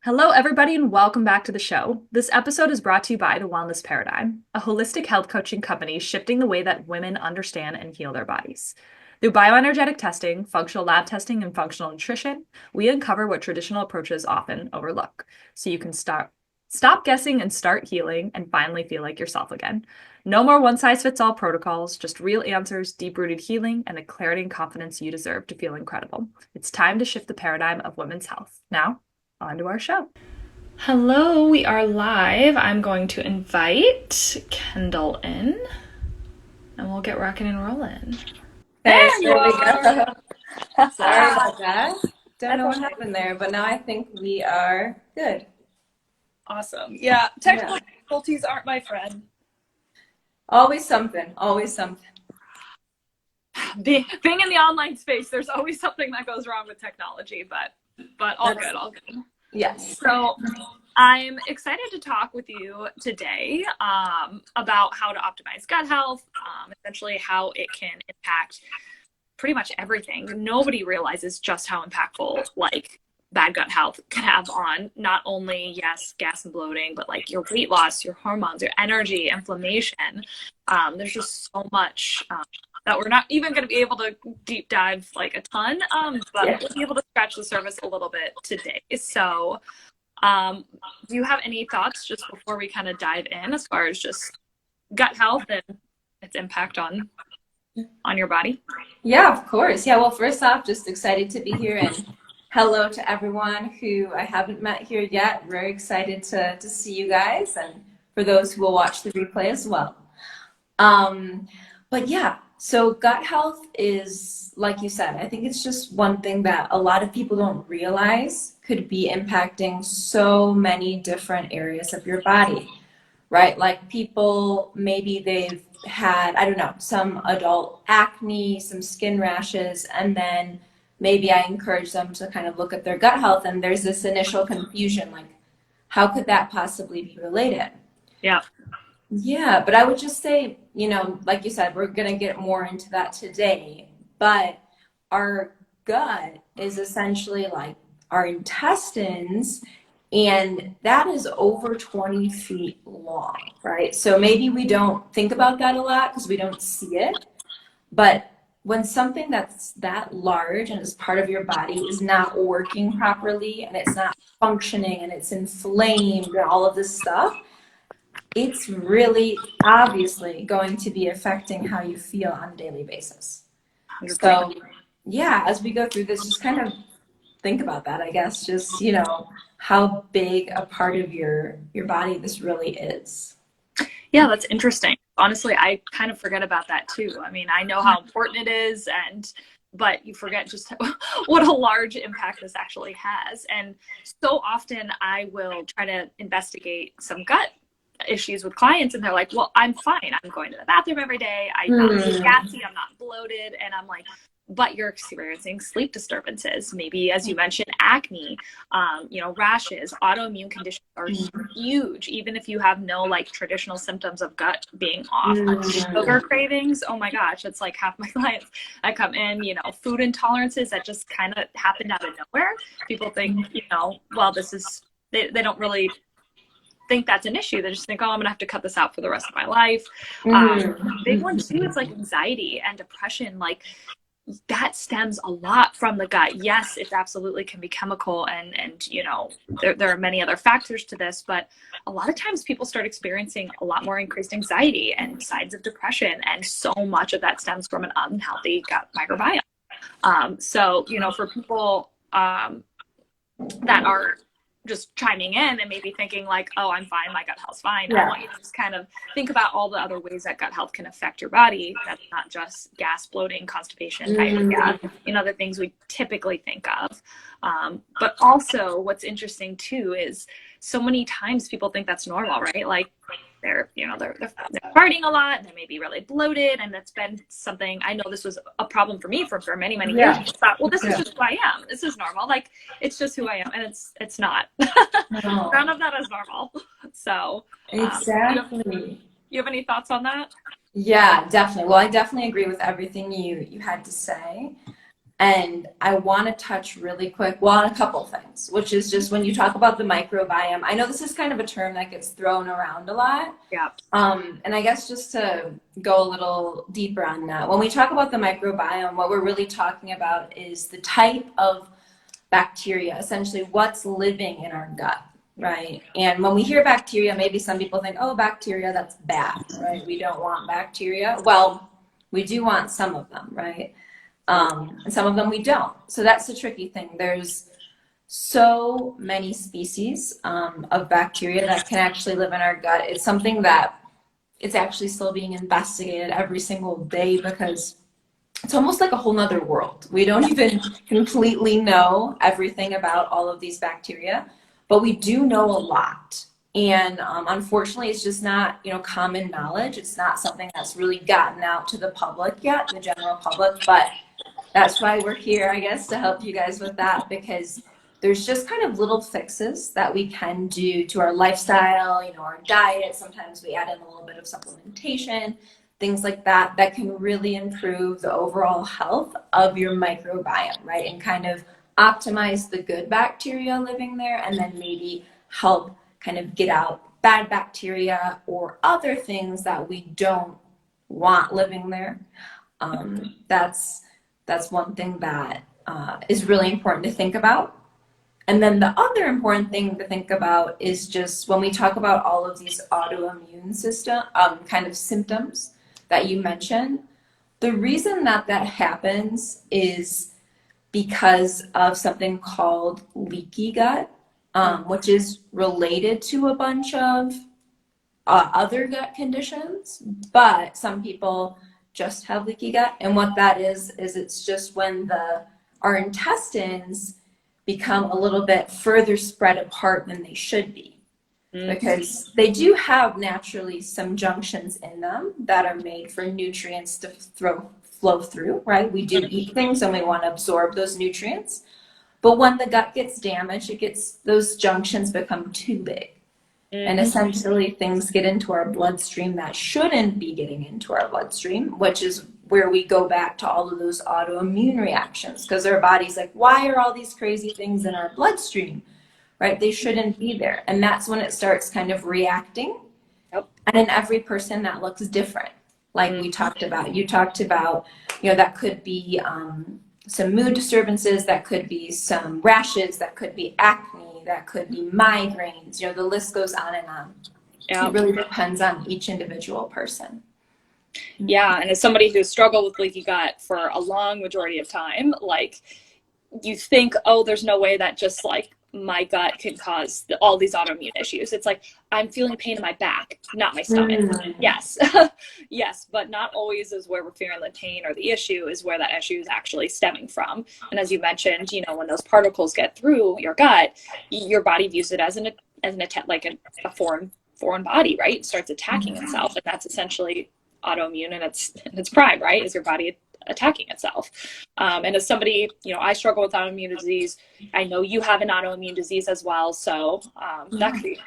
Hello, everybody, and welcome back to the show. This episode is brought to you by The Wellness Paradigm, a holistic health coaching company shifting the way that women understand and heal their bodies. Through bioenergetic testing, functional lab testing, and functional nutrition, we uncover what traditional approaches often overlook, so you can stop guessing and start healing and finally feel like yourself again. No more one-size-fits-all protocols, just real answers, deep-rooted healing, and the clarity and confidence you deserve to feel incredible. It's time to shift the paradigm of women's health. Now, on to our show. Hello, we are live. I'm going to invite Kendall in and we'll get rocking and rolling. There you we are. go. Sorry about that. Don't know what happened there, but now I think we are good. Awesome. Yeah, technical difficulties aren't my friend. Always something, always something. Being in the online space, there's always something that goes wrong with technology, but all good, all good. Yes. So I'm excited to talk with you today about how to optimize gut health, essentially how it can impact pretty much everything. Nobody realizes just how impactful bad gut health can have on not only, yes, gas and bloating, but like your weight loss, your hormones, your energy, inflammation. There's just so much that we're not even going to be able to deep dive like a ton, but we'll be able to scratch the surface a little bit today. So do you have any thoughts just before we kind of dive in as far as just gut health and its impact on your body? Yeah, of course. Yeah, well, first off, just excited to be here, and hello to everyone who I haven't met here yet. Very excited to see you guys, and for those who will watch the replay as well. But yeah, so gut health is, like you said, I think it's just one thing that a lot of people don't realize could be impacting so many different areas of your body, right? Like people, maybe they've had, I don't know, some adult acne, some skin rashes, and then maybe I encourage them to kind of look at their gut health, and there's this initial confusion, like, how could that possibly be related? Yeah. Yeah, but I would just say, like you said, we're going to get more into that today, but our gut is essentially like our intestines, and that is over 20 feet long, right? So maybe we don't think about that a lot because we don't see it, but when something that's that large and is part of your body is not working properly and it's not functioning and it's inflamed and all of this stuff, it's really obviously going to be affecting how you feel on a daily basis. 100%. So yeah, as we go through this, just kind of think about that, I guess, just, how big a part of your body this really is. Yeah, that's interesting. Honestly, I kind of forget about that too. I mean, I know how important it is, but you forget just what a large impact this actually has. And so often I will try to investigate some gut issues with clients, and they're like, well, I'm fine. I'm going to the bathroom every day. I'm not gassy. I'm not bloated. And I'm like, but you're experiencing sleep disturbances, maybe, as you mentioned, acne, rashes, autoimmune conditions are huge, even if you have no traditional symptoms of gut being off. Sugar cravings, oh my gosh, it's like half my clients that come in, food intolerances that just kind of happened out of nowhere. People think, well, this is, they don't really think that's an issue. They just think, oh, I'm gonna have to cut this out for the rest of my life. Big one too is like anxiety and depression. Like that stems a lot from the gut. Yes, it absolutely can be chemical, and there are many other factors to this, but a lot of times people start experiencing a lot more increased anxiety and signs of depression, and so much of that stems from an unhealthy gut microbiome. So for people that are just chiming in and maybe thinking like, oh, I'm fine, my gut health's fine. I want you to just kind of think about all the other ways that gut health can affect your body. That's not just gas, bloating, constipation, diarrhea, the things we typically think of. But also what's interesting too is so many times people think that's normal, right? Like they're farting a lot, and they may be really bloated, and that's been something, I know this was a problem for me for many, many years. I thought, well, this is just who I am. This is normal. Like, it's just who I am, and it's not. No. None of that is normal. So Exactly. You have any thoughts on that? Yeah, definitely. Well, I definitely agree with everything you had to say. And I want to touch really quick, well, on a couple things, which is just when you talk about the microbiome, I know this is kind of a term that gets thrown around a lot. Yeah. And I guess just to go a little deeper on that, when we talk about the microbiome, what we're really talking about is the type of bacteria, essentially what's living in our gut, right? And when we hear bacteria, maybe some people think, oh, bacteria, that's bad, right? We don't want bacteria. Well, we do want some of them, right? And some of them we don't. So that's the tricky thing. There's so many species of bacteria that can actually live in our gut. It's something that it's actually still being investigated every single day because it's almost like a whole nother world. We don't even completely know everything about all of these bacteria, but we do know a lot. And unfortunately, it's just not, common knowledge. It's not something that's really gotten out to the public yet, the general public, but that's why we're here, I guess, to help you guys with that, because there's just kind of little fixes that we can do to our lifestyle, our diet. Sometimes we add in a little bit of supplementation, things like that, that can really improve the overall health of your microbiome, right? And kind of optimize the good bacteria living there, and then maybe help kind of get out bad bacteria or other things that we don't want living there. That's one thing that is really important to think about. And then the other important thing to think about is just when we talk about all of these autoimmune system kind of symptoms that you mentioned, the reason that happens is because of something called leaky gut, which is related to a bunch of other gut conditions, but some people just have leaky gut. And what that is it's just when our intestines become a little bit further spread apart than they should be. Because they do have naturally some junctions in them that are made for nutrients to flow through, right? We do eat things and we want to absorb those nutrients. But when the gut gets damaged, those junctions become too big. And essentially things get into our bloodstream that shouldn't be getting into our bloodstream, which is where we go back to all of those autoimmune reactions, because our body's like, why are all these crazy things in our bloodstream, right? They shouldn't be there. And that's when it starts kind of reacting. Yep. And in every person that looks different, like we talked about. You talked about, that could be some mood disturbances, that could be some rashes, that could be acne, that could be migraines, the list goes on and on. Yeah. It really depends on each individual person. Yeah, and as somebody who's struggled with leaky gut for a long majority of time, like you think, oh, there's no way that just like my gut can cause all these autoimmune issues. It's like, I'm feeling pain in my back, not my stomach. Yes. Yes, but not always is where we're feeling the pain or the issue is where that issue is actually stemming from. And as you mentioned, when those particles get through your gut, your body views it as an attack, like a foreign body, right? It starts attacking itself, and that's essentially autoimmune in its prime, right? Is your body attacking itself. And as somebody, I struggle with autoimmune disease. I know you have an autoimmune disease as well. So that could be,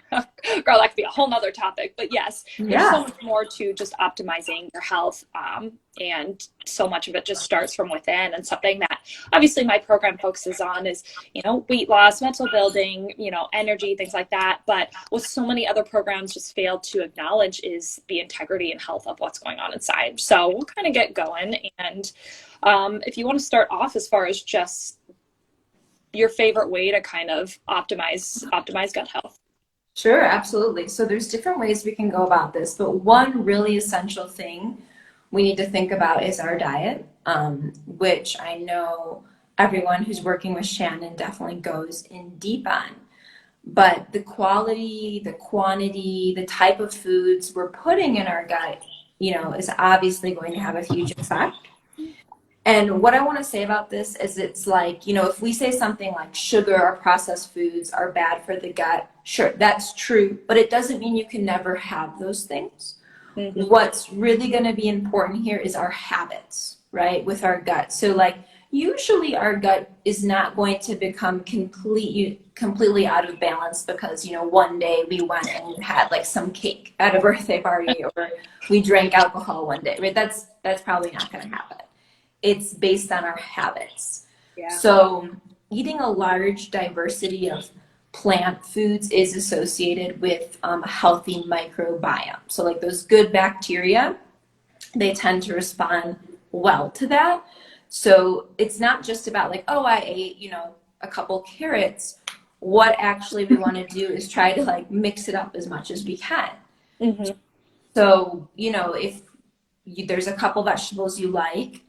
girl, that could be a whole nother topic. But yes, there's so much more to just optimizing your health. And so much of it just starts from within. And something that obviously my program focuses on is, weight loss, mental building, energy, things like that. But what so many other programs just fail to acknowledge is the integrity and health of what's going on inside. So we'll kind of get going. And if you want to start off as far as just your favorite way to kind of optimize gut health. Sure, absolutely. So there's different ways we can go about this, but one really essential thing we need to think about is our diet, which I know everyone who's working with Shannon definitely goes in deep on. But the quality, the quantity, the type of foods we're putting in our gut, is obviously going to have a huge effect. And what I want to say about this is it's like, if we say something like sugar or processed foods are bad for the gut, sure, that's true, but it doesn't mean you can never have those things. What's really going to be important here is our habits, right, with our gut. So like usually our gut is not going to become completely out of balance because, one day we went and we had like some cake at a birthday party or we drank alcohol one day, right? That's probably not going to happen. It's based on our habits. Yeah. So eating a large diversity of plant foods is associated with a healthy microbiome. So like those good bacteria, they tend to respond well to that. So it's not just about like, oh, I ate, a couple carrots. What actually we want to do is try to like mix it up as much as we can. Mm-hmm. So, if there's a couple vegetables you like,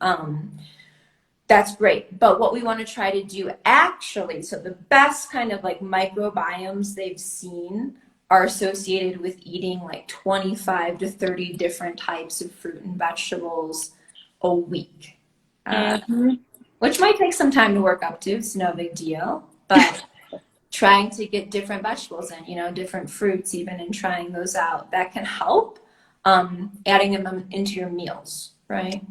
that's great. But what we want to try to do actually, so the best kind of like microbiomes they've seen are associated with eating like 25 to 30 different types of fruit and vegetables a week, which might take some time to work up to. It's no big deal, but trying to get different vegetables in, different fruits even, and trying those out, that can help adding them into your meals, right?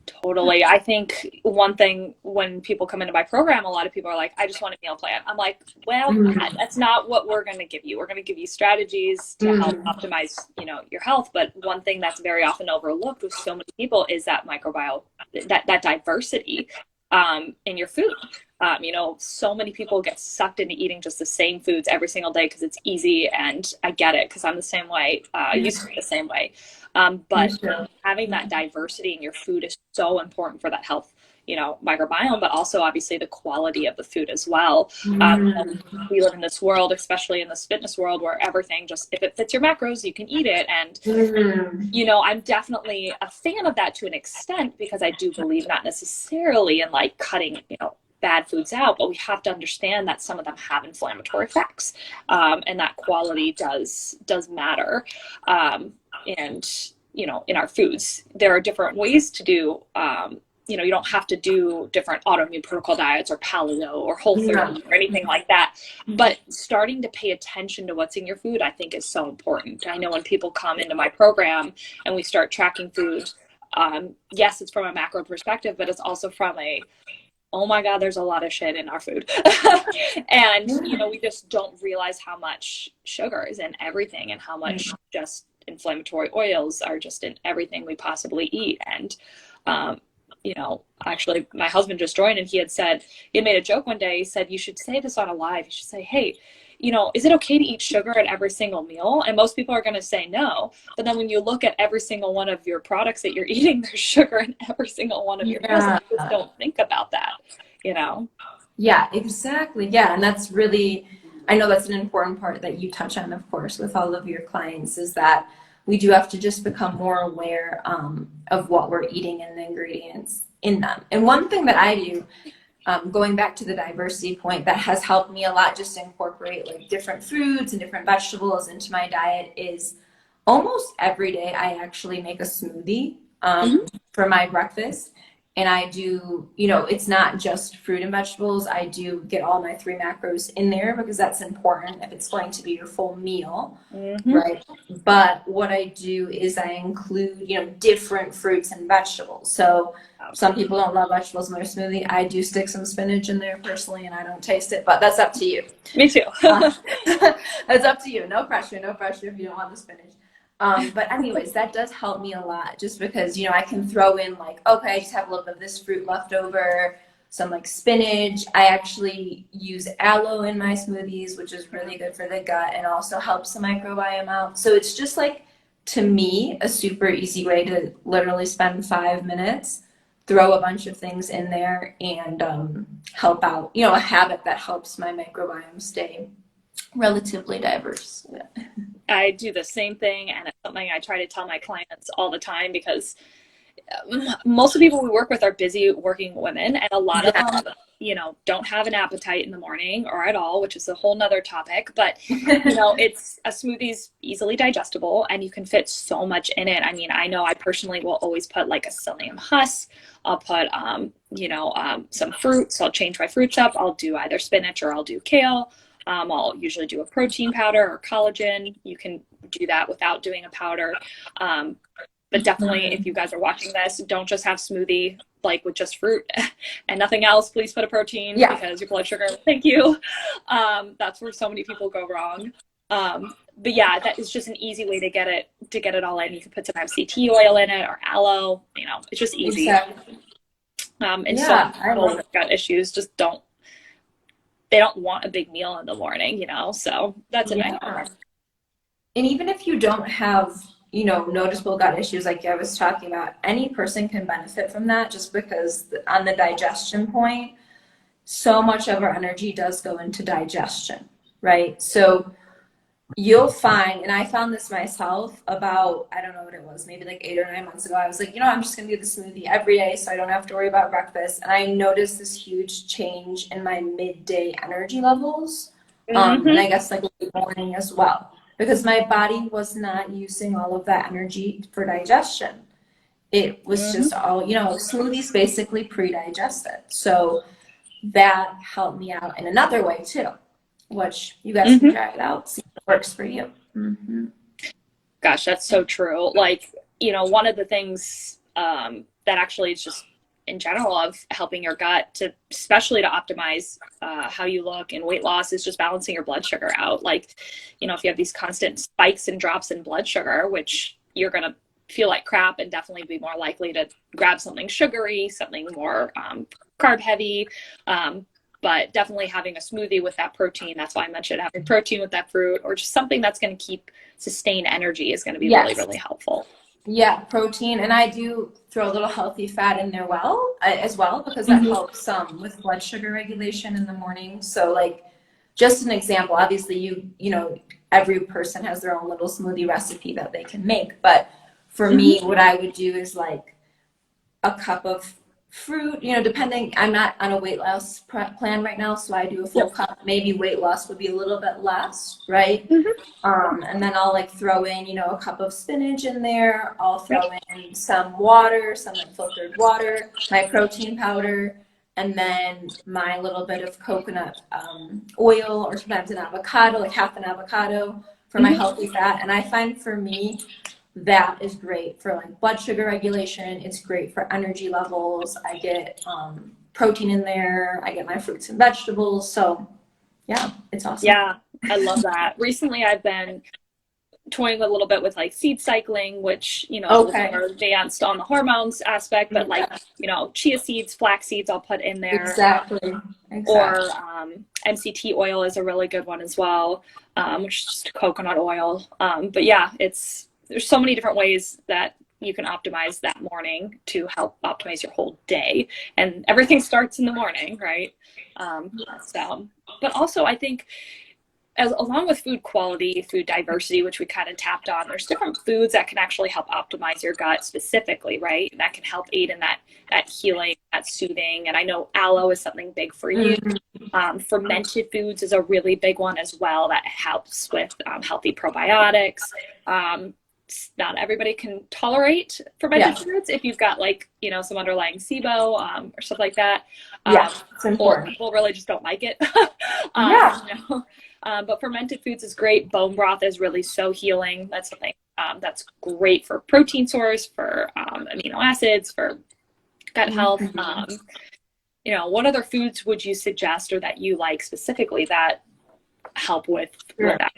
Totally. I think one thing when people come into my program, a lot of people are like, I just want a meal plan. I'm like, well, that's not what we're going to give you. We're going to give you strategies to help optimize, your health. But one thing that's very often overlooked with so many people is that microbiome, that diversity in your food. So many people get sucked into eating just the same foods every single day because it's easy, and I get it because I'm the same way. I used to be the same way. But having that diversity in your food is so important for that health, microbiome, but also obviously the quality of the food as well. We live in this world, especially in this fitness world, where everything just, if it fits your macros, you can eat it. And, I'm definitely a fan of that to an extent, because I do believe not necessarily in like cutting, bad foods out, but we have to understand that some of them have inflammatory effects, and that quality does matter. And in our foods, there are different ways to do, you don't have to do different autoimmune protocol diets or paleo or whole 30 or anything like that. But starting to pay attention to what's in your food, I think, is so important. I know when people come into my program and we start tracking food, yes, it's from a macro perspective, but it's also from a, oh my God, there's a lot of shit in our food. And, we just don't realize how much sugar is in everything, and how much just inflammatory oils are just in everything we possibly eat. And, actually my husband just joined, and he had made a joke one day. He said, you should say this on a live. You should say, hey, is it okay to eat sugar in every single meal? And most people are going to say no. But then when you look at every single one of your products that you're eating, there's sugar in every single one of your meals. And you just don't think about that, Yeah, exactly. Yeah. And that's really, I know that's an important part that you touch on, of course, with all of your clients, is that we do have to just become more aware of what we're eating and the ingredients in them. And one thing that I do, going back to the diversity point, that has helped me a lot, just to incorporate like different foods and different vegetables into my diet, is almost every day I actually make a smoothie for my breakfast. And I do, it's not just fruit and vegetables. I do get all my 3 macros in there, because that's important if it's going to be your full meal, right? But what I do is I include, different fruits and vegetables. So some people don't love vegetables in their smoothie. I do stick some spinach in there personally, and I don't taste it, but that's up to you. Me too. That's up to you. No pressure if you don't want the spinach. But anyways, that does help me a lot, just because, I can throw in like, okay, I just have a little bit of this fruit left over, some like spinach. I actually use aloe in my smoothies, which is really good for the gut and also helps the microbiome out. So it's just like, to me, a super easy way to literally spend 5 minutes, throw a bunch of things in there, and help out, a habit that helps my microbiome stay relatively diverse. I do the same thing, and it's something I try to tell my clients all the time, because most of the people we work with are busy working women, and a lot of them, don't have an appetite in the morning or at all, which is a whole nother topic. But, it's a smoothie's easily digestible, and you can fit so much in it. I mean, I know I personally will always put like a psyllium husk. I'll put, some fruits. I'll change my fruits up. I'll do either spinach or I'll do kale. I'll usually do a protein powder or collagen. You can do that without doing a powder. But definitely, if you guys are watching this, don't just have smoothie like with just fruit and nothing else. Please put a protein, because your blood sugar, thank you. That's where so many people go wrong. But yeah, that is just an easy way to get it all in. You can put some MCT oil in it or aloe, it's just easy. Exactly. And so Yeah, many I people love with gut issues just they don't want a big meal in the morning, so that's a nice Yeah. And even if you don't have, noticeable gut issues like I was talking about, any person can benefit from that just because on the digestion point, so much of our energy does go into digestion, right? So you'll find, and I found this myself about, I don't know what it was, maybe like 8 or 9 months ago. I was like, I'm just going to do the smoothie every day so I don't have to worry about breakfast. And I noticed this huge change in my midday energy levels. And I guess like late morning as well, because my body was not using all of that energy for digestion. It was just all, smoothies basically pre-digest it. So that helped me out in another way too, which you guys can try it out, see if it works for you. Gosh, that's so true. Like, one of the things that actually is just in general of helping your gut to, especially to optimize how you look and weight loss, is just balancing your blood sugar out. Like, if you have these constant spikes and drops in blood sugar, which you're going to feel like crap and definitely be more likely to grab something sugary, something more carb heavy. But definitely having a smoothie with that protein, that's why I mentioned having protein with that fruit, or just something that's going to sustain energy is going to be really, really helpful. Yeah, protein, and I do throw a little healthy fat in there as well, because that helps with blood sugar regulation in the morning. So like, just an example, obviously every person has their own little smoothie recipe that they can make, but for me, what I would do is like a cup of fruit, depending, I'm not on a weight loss plan right now, so I do a full cup. Maybe weight loss would be a little bit less, right? And then I'll like throw in, a cup of spinach in there. I'll throw in some water, some like filtered water, my protein powder, and then my little bit of coconut oil, or sometimes an avocado, like half an avocado for my healthy fat. And I find for me, that is great for like blood sugar regulation. It's great for energy levels. I get protein in there. I get my fruits and vegetables. So yeah, it's awesome. Yeah, I love that. Recently, I've been toying a little bit with like seed cycling, which, are advanced on the hormones aspect, but like, chia seeds, flax seeds, I'll put in there. Exactly. Or MCT oil is a really good one as well, which is just coconut oil. But yeah, there's so many different ways that you can optimize that morning to help optimize your whole day. And everything starts in the morning, right? But also I think along with food quality, food diversity, which we kind of tapped on, there's different foods that can actually help optimize your gut specifically, right? That can help aid in that healing, that soothing. And I know aloe is something big for you. Fermented foods is a really big one as well that helps with healthy probiotics. Not everybody can tolerate fermented foods if you've got like, some underlying SIBO or stuff like that. It's important. Or people really just don't like it. But fermented foods is great. Bone broth is really so healing. That's something that's great for protein source, for amino acids, for gut health. What other foods would you suggest or that you like specifically that help with that?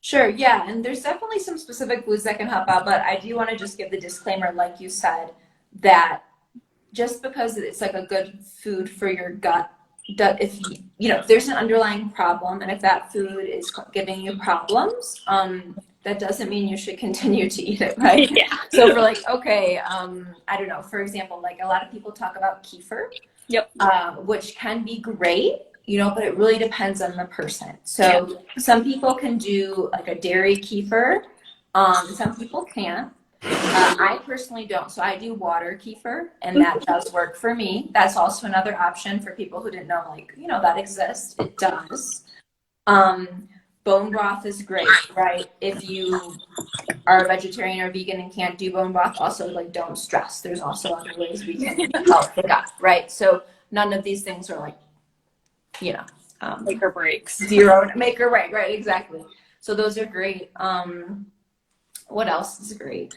Sure, yeah, and there's definitely some specific foods that can help out, but I do want to just give the disclaimer, like you said, that just because it's like a good food for your gut, if there's an underlying problem, and if that food is giving you problems, that doesn't mean you should continue to eat it, right? Yeah. So if we're like, okay, I don't know, for example, like a lot of people talk about kefir, which can be great, but it really depends on the person. So some people can do like a dairy kefir, some people can't. I personally don't, so I do water kefir, and that does work for me. That's also another option for people who didn't know, like, that exists. It does. Bone broth is great, right? If you are a vegetarian or vegan and can't do bone broth, also like don't stress. There's also other ways we can help the gut, right? So none of these things are like, make or breaks. Zero make or break, right? Exactly. So those are great. What else is great?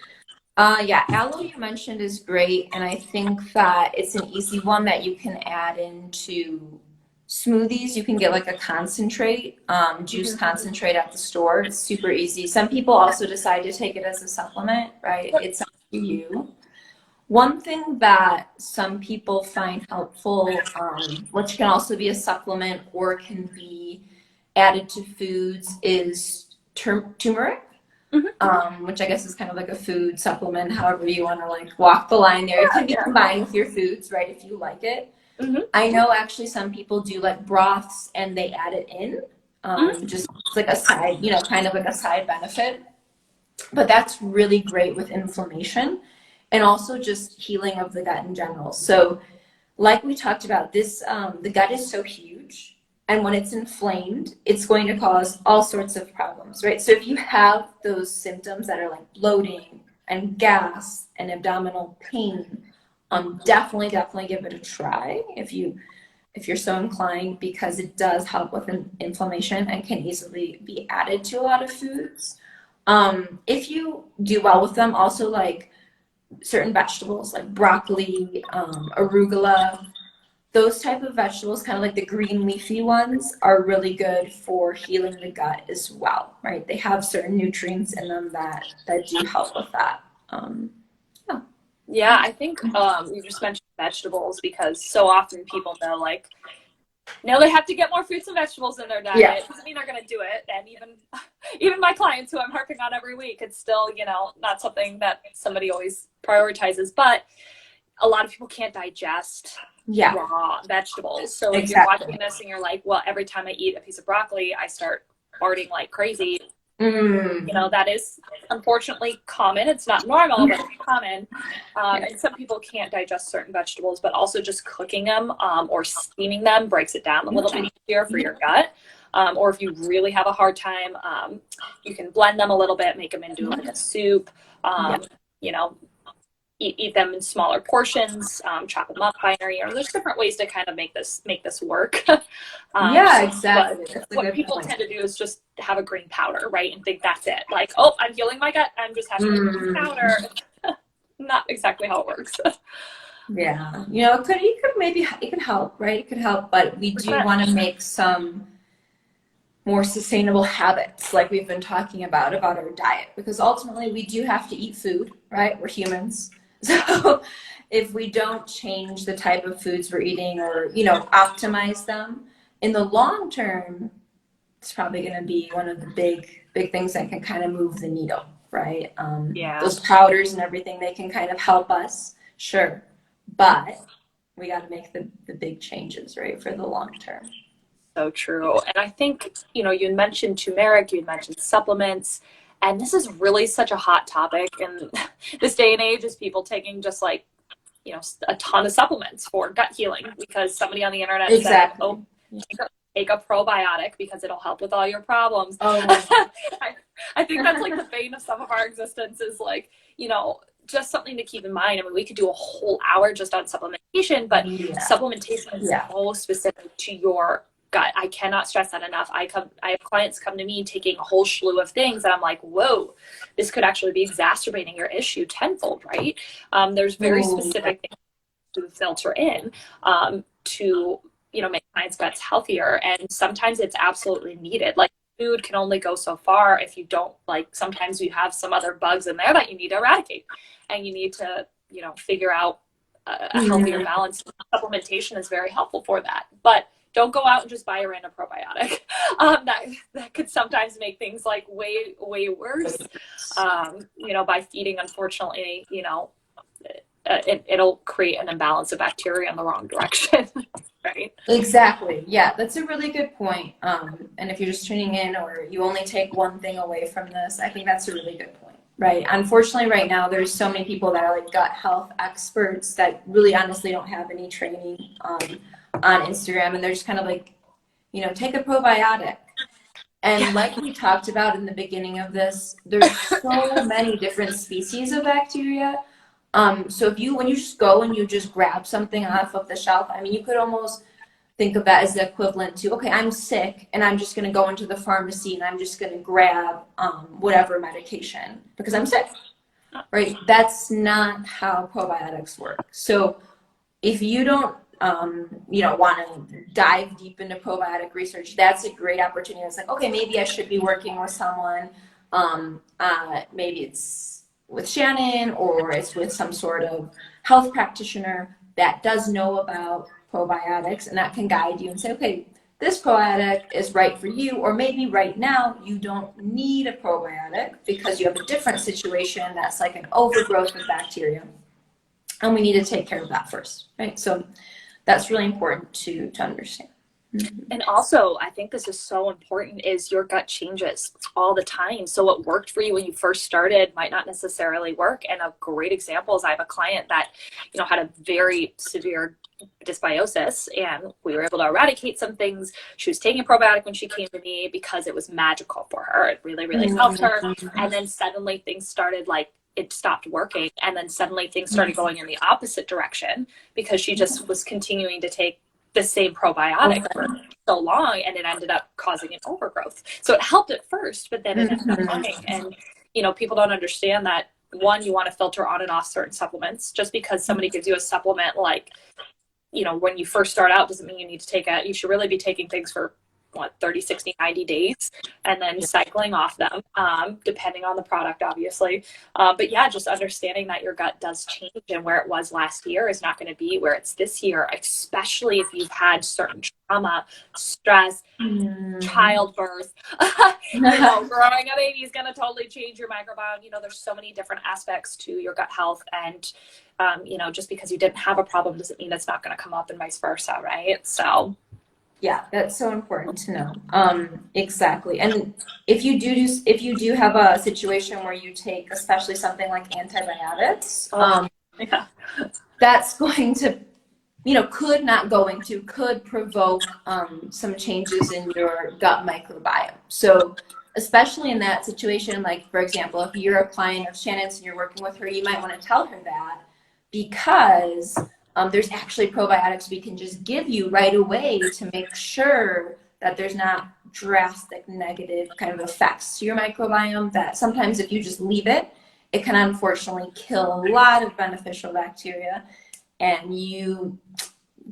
Aloe you mentioned is great, and I think that it's an easy one that you can add into smoothies. You can get like a concentrate, juice concentrate at the store. It's super easy. Some people also decide to take it as a supplement, right? It's up to you. One thing that some people find helpful, which can also be a supplement or can be added to foods, is turmeric, which I guess is kind of like a food supplement, however you want to like walk the line there. It can be combined with your foods, right, if you like it. I know actually some people do like broths and they add it in, just like a side, you know, kind of like a side benefit. But that's really great with inflammation and also just healing of the gut in general. So like we talked about, this the gut is so huge, and when it's inflamed, it's going to cause all sorts of problems, right? So if you have those symptoms that are like bloating and gas and abdominal pain, definitely give it a try if you're so inclined, because it does help with inflammation and can easily be added to a lot of foods. If you do well with them, also like certain vegetables like broccoli, arugula, those type of vegetables, kind of like the green leafy ones, are really good for healing the gut as well, right? They have certain nutrients in them that do help with that. Yeah, I think you just mentioned vegetables because so often people know like, no, they have to get more fruits and vegetables in their diet. Yeah. It doesn't mean they're going to do it. And even my clients who I'm harping on every week, it's still, you know, not something that somebody always prioritizes. But a lot of people can't digest raw vegetables. So if you're watching this and you're like, well, every time I eat a piece of broccoli, I start farting like crazy. You know, that is unfortunately common. It's not normal, but it's common. And some people can't digest certain vegetables, but also just cooking them or steaming them breaks it down a little bit easier for your gut. Or if you really have a hard time, you can blend them a little bit, make them into like a soup, you know, eat them in smaller portions, chop them up binary, or there's different ways to kind of make this work. Exactly. What people tend to do is just have a green powder, right? And think that's it. Like, oh, I'm healing my gut. I'm just having a green powder. Not exactly how it works. Yeah. You know, it could help, right? It could help, but we do want to make some more sustainable habits like we've been talking about our diet, because ultimately we do have to eat food, right? We're humans. So if we don't change the type of foods we're eating or, you know, optimize them in the long term, it's probably going to be one of the big things that can kind of move the needle, right? Those powders and everything, they can kind of help us, sure, but we got to make the big changes, right, for the long term. So true. And I think, you know, you mentioned turmeric, you mentioned supplements, and this is really such a hot topic in this day and age, is people taking just like, you know, a ton of supplements for gut healing because somebody on the internet said, oh, take a probiotic because it'll help with all your problems. I think that's like the bane of some of our existence, is like, you know, just something to keep in mind. I mean, we could do a whole hour just on supplementation, but supplementation is so specific to your gut. I cannot stress that enough. I have clients come to me taking a whole slew of things and I'm like, whoa, this could actually be exacerbating your issue tenfold, right? There's very specific things to filter in to, you know, make clients' guts healthier. And sometimes it's absolutely needed. Like, food can only go so far if you don't, like, sometimes you have some other bugs in there that you need to eradicate and you need to, you know, figure out a healthier balance. Supplementation is very helpful for that. But don't go out and just buy a random probiotic. That could sometimes make things like way worse. You know, by feeding, unfortunately, you know, it'll create an imbalance of bacteria in the wrong direction. Right? Exactly. Yeah, that's a really good point. And if you're just tuning in or you only take one thing away from this, I think that's a really good point. Right. Unfortunately, right now, there's so many people that are like gut health experts that really honestly don't have any training on Instagram. And they're just kind of like, you know, take a probiotic. And like we talked about in the beginning of this, there's so many different species of bacteria. So when you just go and you just grab something off of the shelf, I mean, you could almost think of that as the equivalent to, okay, I'm sick and I'm just going to go into the pharmacy and I'm just going to grab whatever medication because I'm sick, right? That's not how probiotics work. So if you don't, you know, want to dive deep into probiotic research, that's a great opportunity. It's like, okay, maybe I should be working with someone. Maybe it's with Shannon or it's with some sort of health practitioner that does know about probiotics, and that can guide you and say, okay, this probiotic is right for you, or maybe right now you don't need a probiotic because you have a different situation that's like an overgrowth of bacteria, and we need to take care of that first, right? So that's really important to understand. And also, I think this is so important, is your gut changes all the time. So what worked for you when you first started might not necessarily work. And a great example is I have a client that, had a very severe dysbiosis, and we were able to eradicate some things. She was taking a probiotic when she came to me because it was magical for her. It really, really helped her. And then suddenly things started it stopped working. And then suddenly things started going in the opposite direction because she just was continuing to take the same probiotic for so long, and it ended up causing an overgrowth. So it helped at first, but then it ended up harming. And people don't understand that, one, you want to filter on and off certain supplements. Just because somebody gives you a supplement when you first start out doesn't mean you need to take it. You should really be taking things for 30, 60, 90 days, and then cycling off them, depending on the product, obviously. But yeah, just understanding that your gut does change, and where it was last year is not going to be where it's this year, especially if you've had certain trauma, stress, childbirth. Growing a baby is going to totally change your microbiome. There's so many different aspects to your gut health, and just because you didn't have a problem doesn't mean it's not going to come up, and vice versa, right? So yeah, that's so important to know. Exactly. And if you do have a situation where you take, especially something like antibiotics, that's going to, could provoke some changes in your gut microbiome. So especially in that situation, like, for example, if you're a client of Shannon's and you're working with her, you might want to tell her that, because there's actually probiotics we can just give you right away to make sure that there's not drastic negative kind of effects to your microbiome, that sometimes if you just leave it, it can unfortunately kill a lot of beneficial bacteria, and you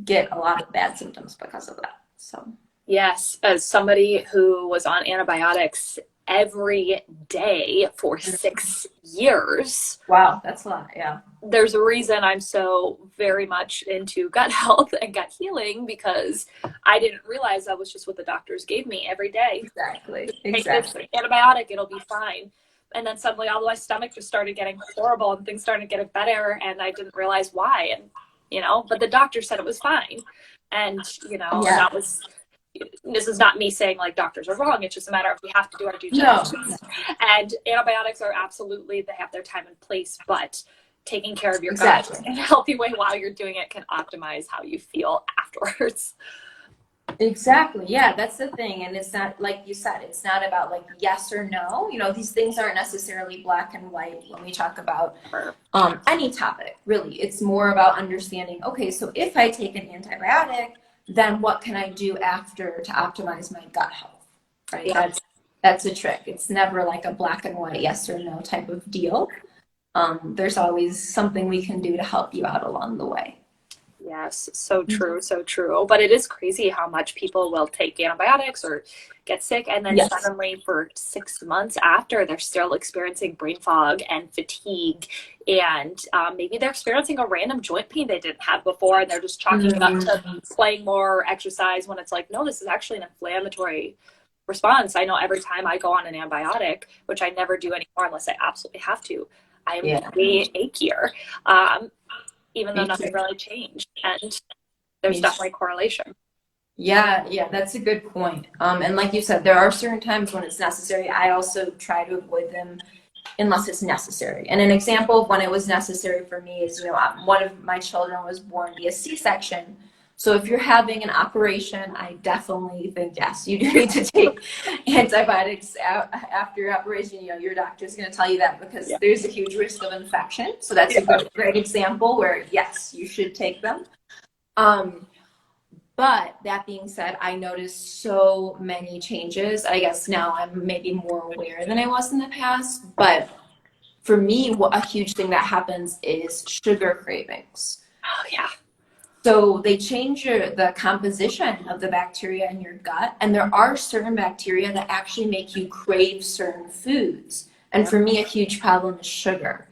get a lot of bad symptoms because of that. So yes, as somebody who was on antibiotics every day for 6 years. Wow, that's a lot. Yeah. There's a reason I'm so very much into gut health and gut healing, because I didn't realize that was just what the doctors gave me every day. Exactly. Take this antibiotic, it'll be fine. And then suddenly all my stomach just started getting horrible and things started getting better, and I didn't realize why. And but the doctor said it was fine. And that was, this is not me saying like doctors are wrong. It's just a matter of we have to do our due diligence. No. And antibiotics are absolutely, they have their time and place, but taking care of your gut in a healthy way while you're doing it can optimize how you feel afterwards. Exactly. Yeah, that's the thing. And it's not, like you said, it's not about like yes or no. These things aren't necessarily black and white when we talk about any topic, really. It's more about understanding, okay, so if I take an antibiotic, then what can I do after to optimize my gut health, right? Yeah. That's a trick. It's never like a black and white yes or no type of deal. There's always something we can do to help you out along the way. Yes, so true, so true. But it is crazy how much people will take antibiotics or get sick, and then suddenly for 6 months after, they're still experiencing brain fog and fatigue, and maybe they're experiencing a random joint pain they didn't have before, and they're just chalking it up to playing more exercise, when it's like, no, this is actually an inflammatory response. I know every time I go on an antibiotic, which I never do anymore unless I absolutely have to, I am way achier. Even though nothing really changed, and there's definitely correlation. Yeah, that's a good point. And like you said, there are certain times when it's necessary. I also try to avoid them unless it's necessary. And an example of when it was necessary for me is, one of my children was born via C-section. So if you're having an operation, I definitely think, yes, you do need to take antibiotics after your operation. Your doctor's going to tell you that, because there's a huge risk of infection. So that's a great example where, yes, you should take them. But that being said, I noticed so many changes. I guess now I'm maybe more aware than I was in the past. But for me, a huge thing that happens is sugar cravings. Oh, yeah. So they change the composition of the bacteria in your gut, and there are certain bacteria that actually make you crave certain foods. And for me, a huge problem is sugar.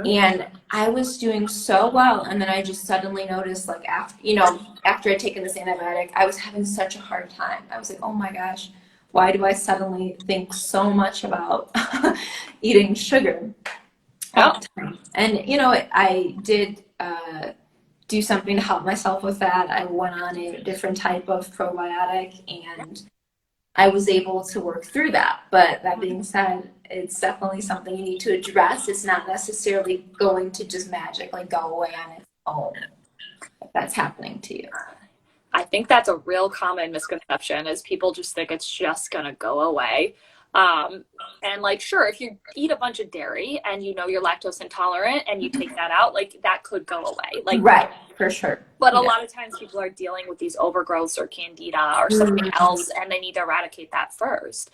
And I was doing so well, and then I just suddenly noticed, like, after I'd taken this antibiotic, I was having such a hard time. I was like, oh my gosh, why do I suddenly think so much about eating sugar all the time? And I did do something to help myself with that. I went on a different type of probiotic, and I was able to work through that. But that being said, it's definitely something you need to address. It's not necessarily going to just magically go away on its own if that's happening to you. I think that's a real common misconception, is people just think it's just going to go away. And like, sure, if you eat a bunch of dairy and you're lactose intolerant and you take that out, like that could go away. Like, right, for sure. But a lot of times people are dealing with these overgrowths or candida or something else, and they need to eradicate that first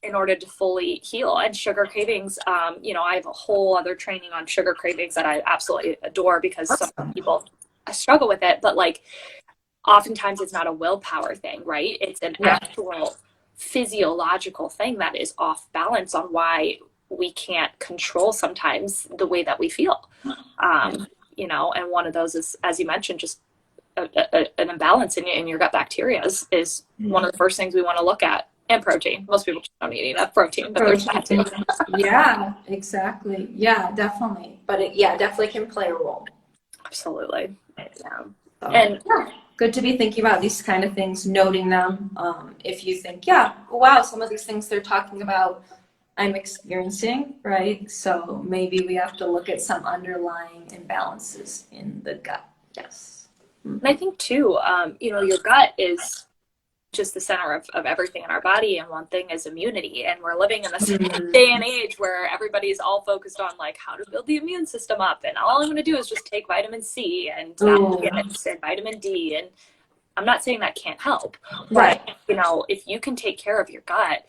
in order to fully heal. And sugar cravings, I have a whole other training on sugar cravings that I absolutely adore, because some people struggle with it, but like oftentimes it's not a willpower thing, right? It's an actual physiological thing that is off balance on why we can't control sometimes the way that we feel. And one of those is, as you mentioned, just an imbalance in your gut bacteria is one of the first things we want to look at. And protein. Most people just don't eat enough protein, but there's that too. Yeah, exactly. Yeah, definitely. But it definitely can play a role. Absolutely. Yeah. So, and good to be thinking about these kind of things, noting them. If you think, wow, some of these things they're talking about, I'm experiencing, right? So maybe we have to look at some underlying imbalances in the gut. Yes. And I think too, your gut is just the center of everything in our body, and one thing is immunity, and we're living in this day and age where everybody's all focused on like how to build the immune system up, and all I'm going to do is just take vitamin C and vitamin D, and I'm not saying that can't help, right? But if you can take care of your gut,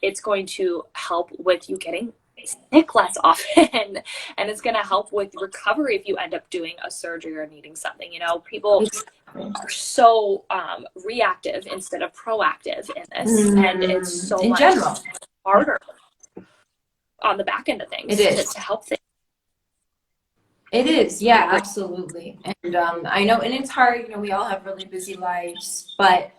it's going to help with you getting sick less often, and it's going to help with recovery if you end up doing a surgery or needing something. People are so reactive instead of proactive in this, and it's so much harder on the back end of things. It is to help things. It is, yeah, absolutely. And I know, and it's hard. We all have really busy lives, but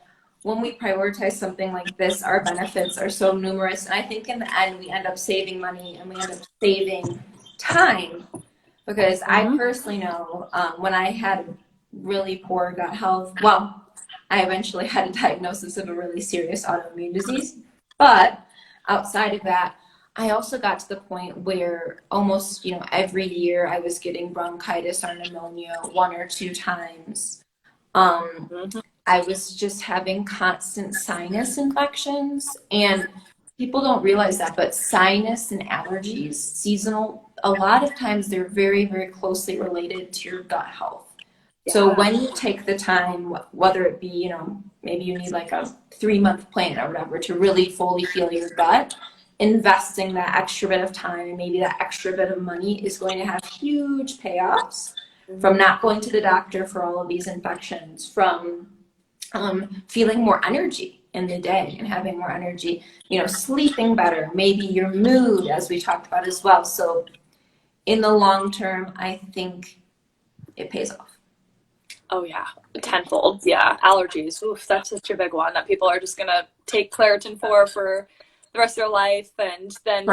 when we prioritize something like this, our benefits are so numerous. And I think in the end, we end up saving money and we end up saving time, because I personally know when I had really poor gut health, well, I eventually had a diagnosis of a really serious autoimmune disease. But outside of that, I also got to the point where almost, every year I was getting bronchitis or pneumonia 1 or 2 times. I was just having constant sinus infections, and people don't realize that, but sinus and allergies, seasonal, a lot of times they're very, very closely related to your gut health. Yeah. So when you take the time, whether it be, maybe you need like a 3-month plan or whatever to really fully heal your gut, investing that extra bit of time and maybe that extra bit of money is going to have huge payoffs from not going to the doctor for all of these infections, from feeling more energy in the day and having more energy, sleeping better, maybe your mood, as we talked about as well. So in the long term, I think it pays off. Oh yeah, tenfold. Yeah, allergies. Oof, that's such a big one that people are just gonna take Claritin for the rest of their life, and then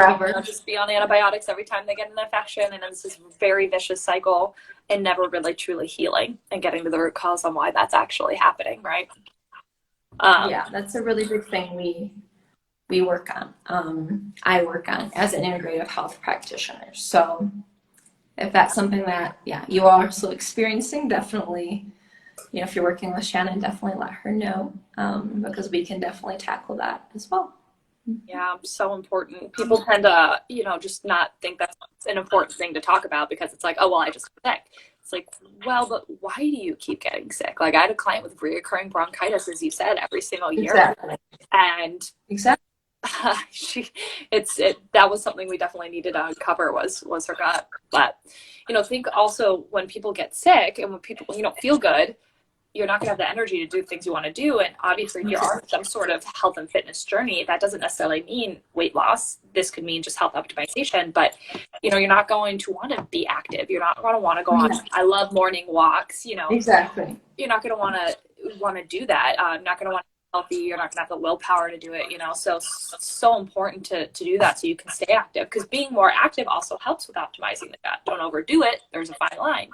just be on antibiotics every time they get an infection, and it's this very vicious cycle, and never really truly healing and getting to the root cause on why that's actually happening, right? Yeah, that's a really big thing we work on. I work on as an integrative health practitioner. So if that's something that you are also experiencing, definitely, if you're working with Shannon, definitely let her know, because we can definitely tackle that as well. Yeah, so important. People tend to, just not think that's an important thing to talk about, because it's like, oh, well, I just got sick. It's like, well, but why do you keep getting sick? Like, I had a client with reoccurring bronchitis, as you said, every single year. Exactly. And that was something we definitely needed to uncover was her gut. But, think also when people get sick and when people, feel good, you're not going to have the energy to do things you want to do. And obviously, if you're on some sort of health and fitness journey, that doesn't necessarily mean weight loss. This could mean just health optimization. But, you know, you're not going to want to be active. You're not going to want to go on. I love morning walks, you know. Exactly. You're not going to want to do that. Not going to want to be healthy. You're not going to have the willpower to do it, you know. So it's so important to do that so you can stay active, because being more active also helps with optimizing the gut. Don't overdo it. There's a fine line.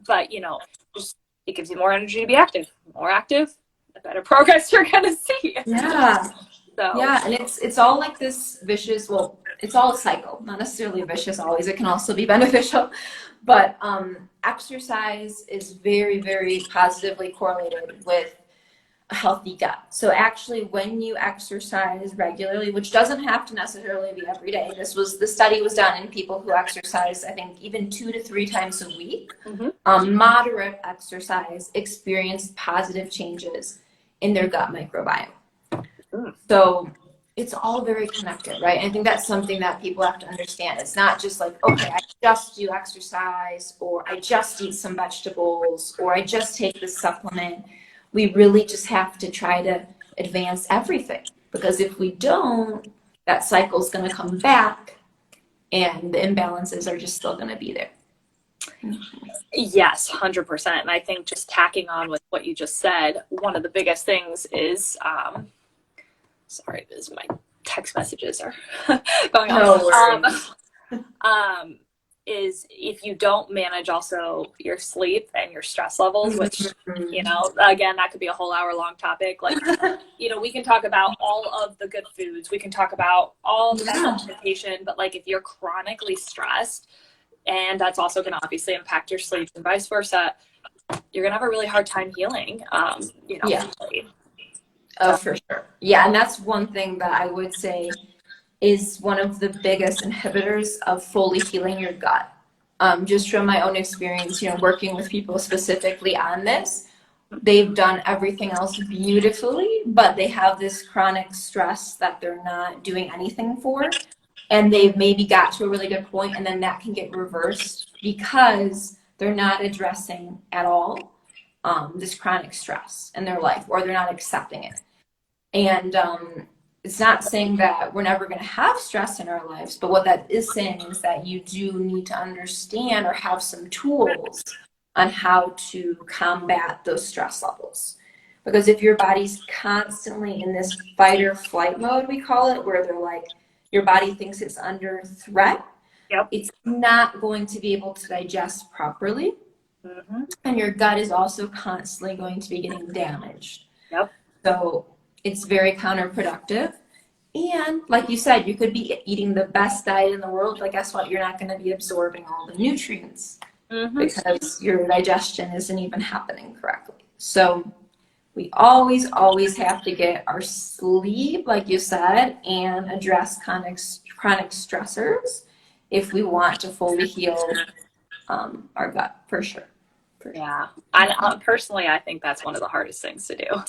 But, you know, just it gives you more energy to be active. More active, the better progress you're going to see. Yeah. So. Yeah, and it's all like this vicious, well, it's all a cycle, not necessarily vicious always. It can also be beneficial. But exercise is very, very positively correlated with a healthy gut. So actually, when you exercise regularly, which doesn't have to necessarily be every day, the study was done in people who exercise, I think, even 2 to 3 times a week. Moderate exercise experienced positive changes in their gut microbiome. So it's all very connected, right? And I think that's something that people have to understand. It's not just like, okay, I just do exercise, or I just eat some vegetables, or I just take this supplement. We really just have to try to advance everything, because if we don't, that cycle is going to come back and the imbalances are just still going to be there. Yes, 100%. And I think just tacking on with what you just said, one of the biggest things is, sorry, this my text messages are going on. Is if you don't manage also your sleep and your stress levels, which, you know, again, that could be a whole hour long topic. Like, you know, we can talk about all of the good foods. We can talk about all the supplementation, but like if you're chronically stressed, and that's also going to obviously impact your sleep and vice versa, you're going to have a really hard time healing, you know. Mentally. Oh, for sure. Yeah, and that's one thing that I would say is one of the biggest inhibitors of fully healing your gut. Just from my own experience, you know, working with people specifically on this, they've done everything else beautifully, but they have this chronic stress that they're not doing anything for. And they've maybe got to a really good point, and then that can get reversed because they're not addressing at all this chronic stress in their life, or they're not accepting it. And it's not saying that we're never going to have stress in our lives, but what that is saying is that you do need to understand or have some tools on how to combat those stress levels. Because if your body's constantly in this fight or flight mode, we call it, where they're like, your body thinks it's under threat, it's not going to be able to digest properly. And your gut is also constantly going to be getting damaged. So it's very counterproductive. And like you said, you could be eating the best diet in the world, but guess what? You're not going to be absorbing all the nutrients because your digestion isn't even happening correctly. So we always have to get our sleep, like you said, and address chronic stressors if we want to fully heal our gut, for sure. Yeah, and personally, I think that's one of the hardest things to do.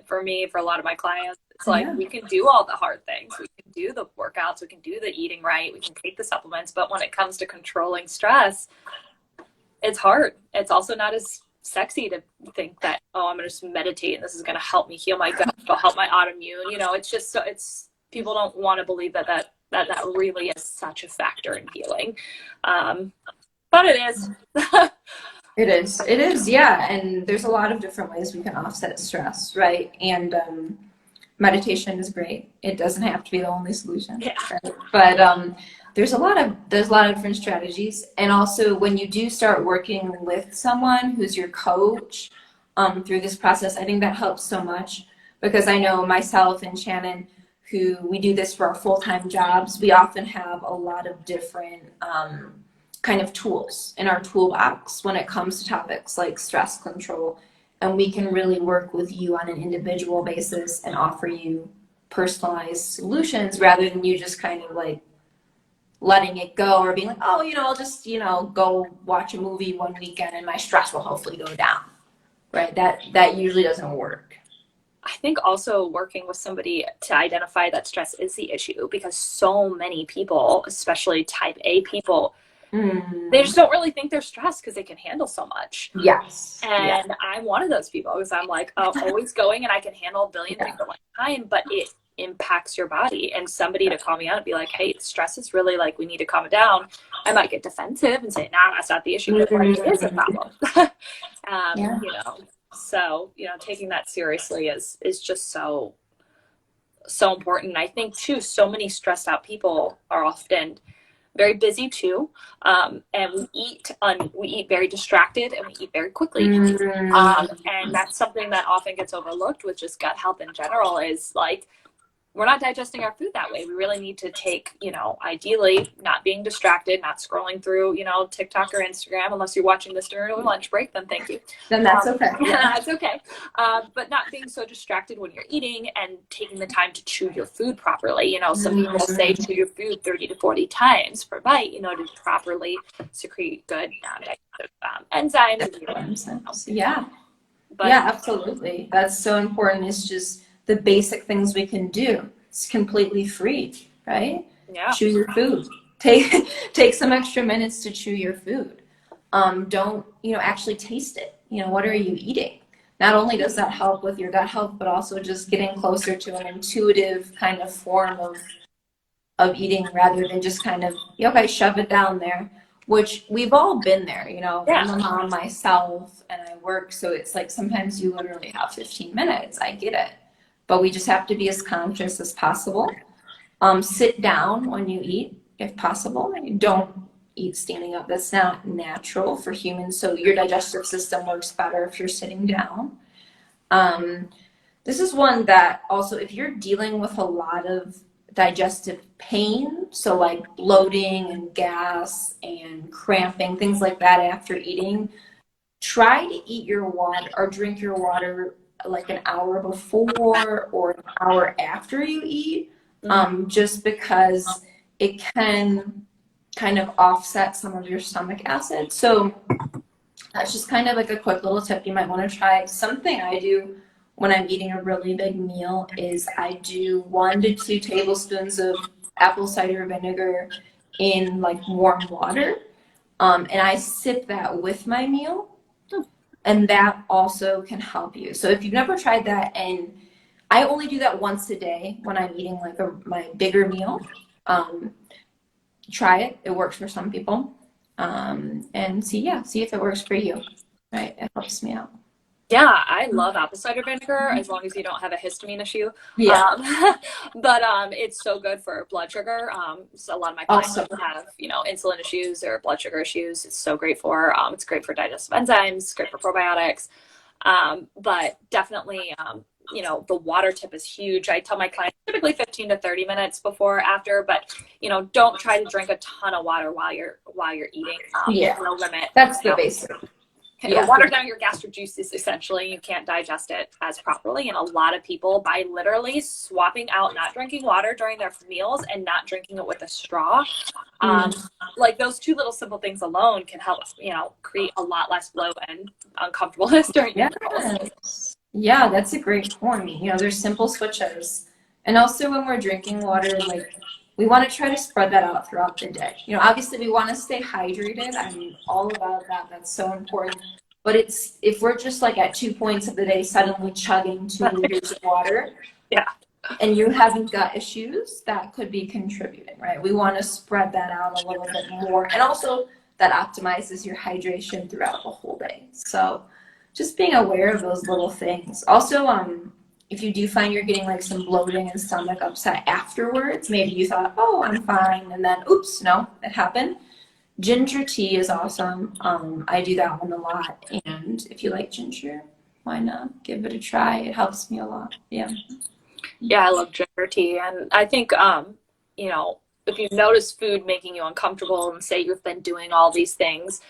For me, for a lot of my clients, it's like we can do all the hard things. We can do the workouts, we can do the eating right, we can take the supplements, but when it comes to controlling stress, it's hard. It's also not as sexy to think that, oh, I'm going to just meditate and this is going to help me heal my gut, it'll help my autoimmune. You know, it's just so people don't want to believe that really is such a factor in healing. But it is. It is, yeah. And there's a lot of different ways we can offset stress, right? And meditation is great. It doesn't have to be the only solution. Right? But there's a lot of different strategies. And also, when you do start working with someone who's your coach through this process, I think that helps so much, because I know myself and Shannon, who we do this for our full-time jobs, we often have a lot of different kind of tools in our toolbox when it comes to topics like stress control, and we can really work with you on an individual basis and offer you personalized solutions rather than you just kind of like letting it go or being like, oh, you know, I'll just, you know, go watch a movie one weekend and my stress will hopefully go down, right? That usually doesn't work. I think also working with somebody to identify that stress is the issue, because so many people, especially type A people, They just don't really think they're stressed because they can handle so much. Yes. And I'm one of those people because I'm like always going and I can handle a billion things at one time, but it impacts your body. And somebody to call me out and be like, hey, stress is really like, we need to calm it down. I might get defensive and say, nah, that's not the issue, but like, it is a problem. You know, so, you know, taking that seriously is just so important. I think too, so many stressed out people are often very busy too, and we eat very distracted and we eat very quickly, and that's something that often gets overlooked with just gut health in general, is like, we're not digesting our food that way. We really need to take, you know, ideally not being distracted, not scrolling through, you know, TikTok or Instagram, unless you're watching this during a lunch break, then thank you. Then that's okay. That's okay. But not being so distracted when you're eating and taking the time to chew your food properly. You know, some people say chew your food 30 to 40 times per bite, you know, to properly secrete good enzymes. Yeah. But yeah, absolutely. That's so important. It's just the basic things we can do. It's completely free, right? Yeah. Chew your food. Take some extra minutes to chew your food. Don't, you know, actually taste it. You know, what are you eating? Not only does that help with your gut health, but also just getting closer to an intuitive kind of form of eating, rather than just kind of, okay, shove it down there, which we've all been there, you know. I'm a mom myself and I work, so it's like sometimes you literally have 15 minutes. I get it. But we just have to be as conscious as possible. Sit down when you eat, if possible. Don't eat standing up. That's not natural for humans. So your digestive system works better if you're sitting down. This is one that also, if you're dealing with a lot of digestive pain, so like bloating and gas and cramping, things like that after eating, try to eat your water or drink your water like an hour before or an hour after you eat, just because it can kind of offset some of your stomach acid. So that's just kind of like a quick little tip you might want to try. Something I do when I'm eating a really big meal is I do 1 to 2 tablespoons of apple cider vinegar in like warm water, and I sip that with my meal. And that also can help you. So if you've never tried that, and I only do that once a day when I'm eating like my bigger meal, try it. It works for some people. And see if it works for you. Right? It helps me out. Yeah, I love apple cider vinegar as long as you don't have a histamine issue. Yeah. But it's so good for blood sugar. So a lot of my clients have, you know, insulin issues or blood sugar issues. It's so great for, it's great for digestive enzymes, it's great for probiotics. But definitely, you know, the water tip is huge. I tell my clients typically 15 to 30 minutes before, after, but, you know, don't try to drink a ton of water while you're eating. No limit. That's the basic. It'll water down your gastric juices, essentially. You can't digest it as properly. And a lot of people, by literally swapping out not drinking water during their meals and not drinking it with a straw, like those 2 little simple things alone can help, you know, create a lot less bloat and uncomfortableness during your meals. Yeah, that's a great point. You know, there's simple switches. And also when we're drinking water, like, we want to try to spread that out throughout the day. You know, obviously we want to stay hydrated. I'm all about that. That's so important. But it's, if we're just like at 2 points of the day suddenly chugging 2 liters of water, and you're having gut issues, that could be contributing, right? We want to spread that out a little bit more. And also that optimizes your hydration throughout the whole day. So just being aware of those little things. Also, if you do find you're getting like some bloating and stomach upset afterwards, maybe you thought, oh, I'm fine, and then oops, no, it happened. Ginger tea is awesome. I do that one a lot, and if you like ginger, why not give it a try? It helps me a lot. Yeah, I love ginger tea, and I think you know, if you notice food making you uncomfortable, and say you've been doing all these things,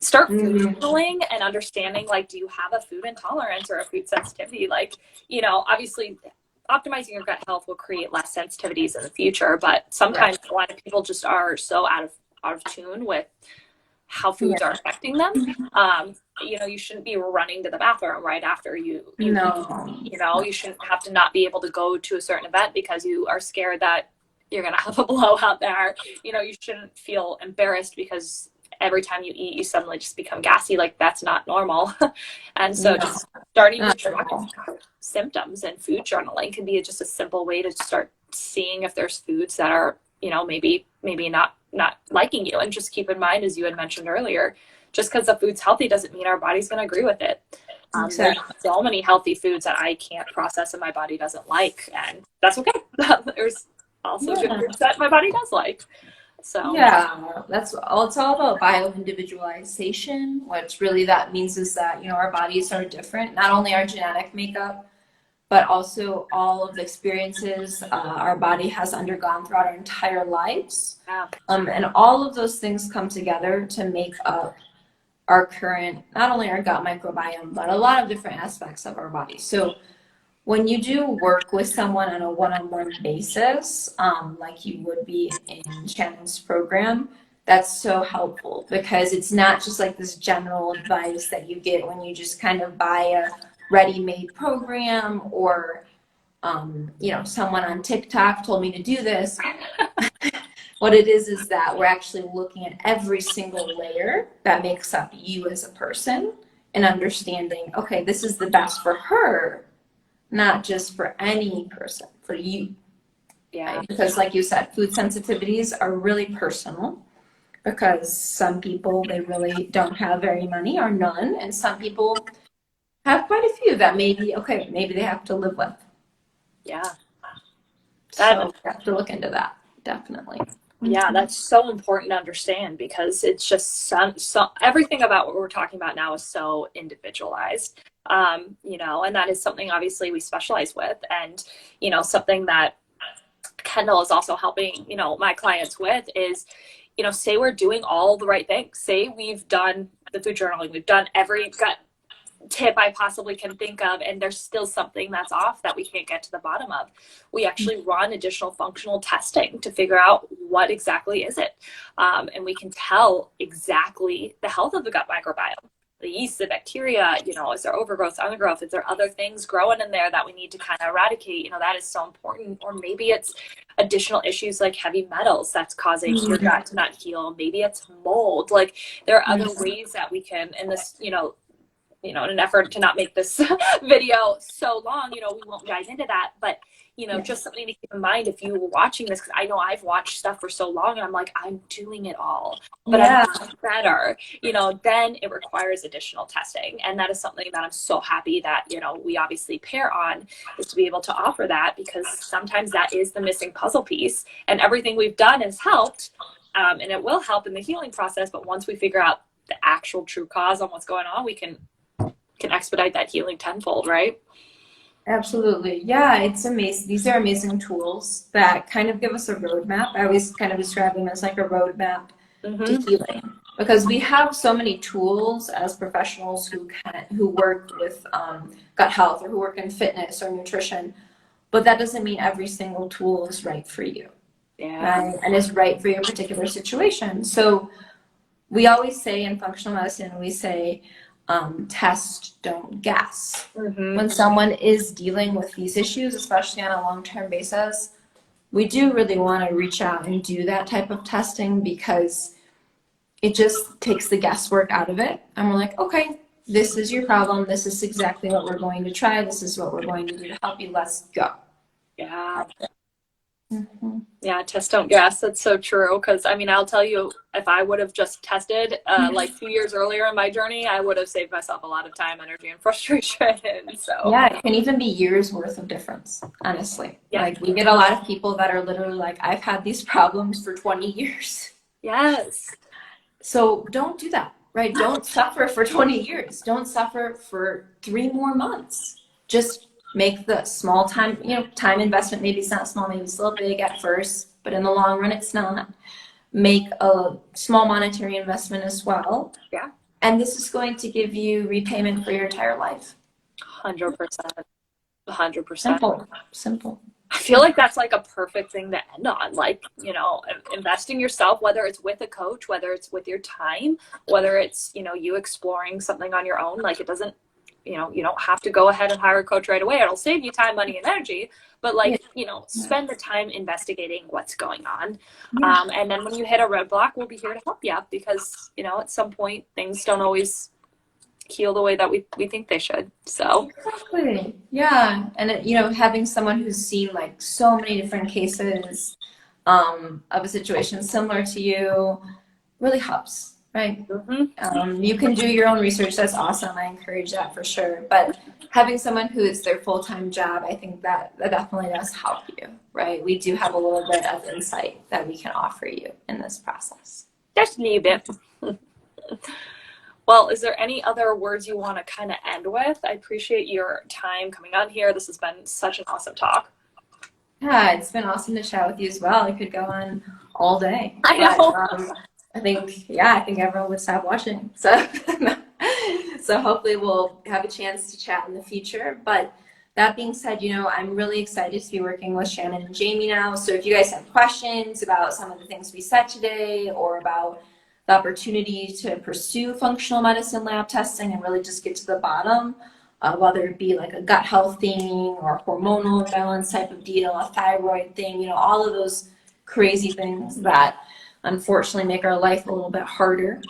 start food labeling and understanding, like, do you have a food intolerance or a food sensitivity? Like, you know, obviously optimizing your gut health will create less sensitivities in the future, but sometimes a lot of people just are so out of tune with how foods are affecting them. You know, you shouldn't be running to the bathroom right after you eat. You know, you shouldn't have to not be able to go to a certain event because you are scared that you're going to have a blowout there. You know, you shouldn't feel embarrassed because every time you eat, you suddenly just become gassy. Like, that's not normal. And so No, just starting to not track normal. symptoms and food journaling can be just a simple way to start seeing if there's foods that are, you know, maybe not liking you. And just keep in mind, as you had mentioned earlier, just because the food's healthy doesn't mean our body's going to agree with it. There's Exactly. so many healthy foods that I can't process and my body doesn't like, and that's okay. There's also good Yeah. foods that my body does like. So Yeah, that's all. It's all about bio-individualization. What really that means is that, you know, our bodies are different, not only our genetic makeup, but also all of the experiences our body has undergone throughout our entire lives. yeah, And all of those things come together to make up our current, not only our gut microbiome, but a lot of different aspects of our body. So when you do work with someone on a one-on-one basis, like you would be in Shannon's program, that's so helpful because it's not just like this general advice that you get when you just kind of buy a ready-made program or, you know, someone on TikTok told me to do this. What it is that we're actually looking at every single layer that makes up you as a person and understanding, okay, this is the best for her, not just for any person, for you. yeah, Right? Because like you said, food sensitivities are really personal because some people, they really don't have very many or none, and some people have quite a few that maybe, okay, maybe they have to live with. yeah. That So we have to look into that, definitely. Yeah, that's so important to understand because it's just so everything about what we're talking about now is so individualized. You know, and that is something obviously we specialize with, and you know, something that Kendall is also helping, you know, my clients with is, you know, say we're doing all the right things. Say we've done the food journaling, we've done every gut tip I possibly can think of, and there's still something that's off that we can't get to the bottom of. We actually run additional functional testing to figure out what exactly is it. And we can tell exactly the health of the gut microbiome. The yeast, the bacteria, you know, is there overgrowth, undergrowth? Is there other things growing in there that we need to kind of eradicate? You know, that is so important. Or maybe it's additional issues like heavy metals that's causing your gut to not heal. Maybe it's mold. Like there are other ways that we can, in this, in an effort to not make this video so long, you know, we won't dive into that, but you know, just something to keep in mind if you were watching this, because I know I've watched stuff for so long and I'm like, I'm doing it all, but Yeah. I'm not better, you know, then it requires additional testing. And that is something that I'm so happy that, you know, we obviously pair on, is to be able to offer that, because sometimes that is the missing puzzle piece, and everything we've done has helped, and it will help in the healing process. But once we figure out the actual true cause on what's going on, we can expedite that healing tenfold, right? Absolutely. Yeah, it's amazing. These are amazing tools that kind of give us a roadmap. I always kind of describe them as like a roadmap to healing, because we have so many tools as professionals who work with gut health or who work in fitness or nutrition, but that doesn't mean every single tool is right for you, Yeah. right? And is right for your particular situation. So we always say in functional medicine, we say, test, don't guess. When someone is dealing with these issues, especially on a long-term basis, we do really want to reach out and do that type of testing, because it just takes the guesswork out of it. And we're like, okay, this is your problem. This is exactly what we're going to try. This is what we're going to do to help you. Let's go. Yeah. Mm-hmm. Yeah, test don't guess. That's so true. Because I mean, I'll tell you, if I would have just tested like 2 years earlier in my journey, I would have saved myself a lot of time, energy, and frustration. So Yeah, it can even be years worth of difference, honestly. yeah. Like we get a lot of people that are literally like, I've had these problems for 20 years. Yes. So don't do that, right? Don't suffer for 20 years. Don't suffer for 3 more months. Just make the small time, time investment. Maybe it's not small, maybe it's a little big at first, but in the long run, it's not. Make a small monetary investment as well. Yeah. And this is going to give you repayment for your entire life. 100%. 100%. Simple. I feel like that's like a perfect thing to end on. Like, you know, invest in yourself, whether it's with a coach, whether it's with your time, whether it's, you know, you exploring something on your own. Like it doesn't, you don't have to go ahead and hire a coach right away. It'll save you time, money, and energy. But like, spend the time investigating what's going on. And then when you hit a roadblock, we'll be here to help you because, at some point things don't always heal the way that we think they should. So exactly. Yeah. And having someone who's seen like so many different cases of a situation similar to you really helps, right? You can do your own research. That's awesome. I encourage that for sure. But having someone who is their full-time job, I think that definitely does help you, right? We do have a little bit of insight that we can offer you in this process. Just a little bit. Well, is there any other words you want to kind of end with? I appreciate your time coming on here. This has been such an awesome talk. Yeah, it's been awesome to chat with you as well. I could go on all day. I know. But, I think everyone would stop watching. So, so hopefully we'll have a chance to chat in the future. But that being said, I'm really excited to be working with Shannon and Jamie now. So if you guys have questions about some of the things we said today or about the opportunity to pursue functional medicine lab testing and really just get to the bottom, whether it be like a gut health thing or hormonal imbalance type of deal, a thyroid thing, all of those crazy things that unfortunately make our life a little bit harder.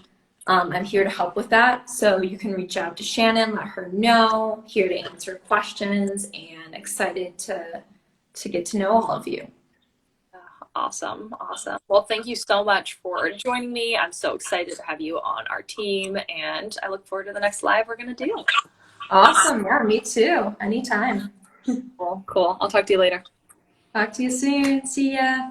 I'm here to help with that. So you can reach out to Shannon, let her know, here to answer questions, and excited to get to know all of you. Awesome. Well, thank you so much for joining me. I'm so excited to have you on our team, and I look forward to the next live we're going to do. Awesome. Yeah, me too. Anytime. Cool. I'll talk to you later. Talk to you soon. See ya.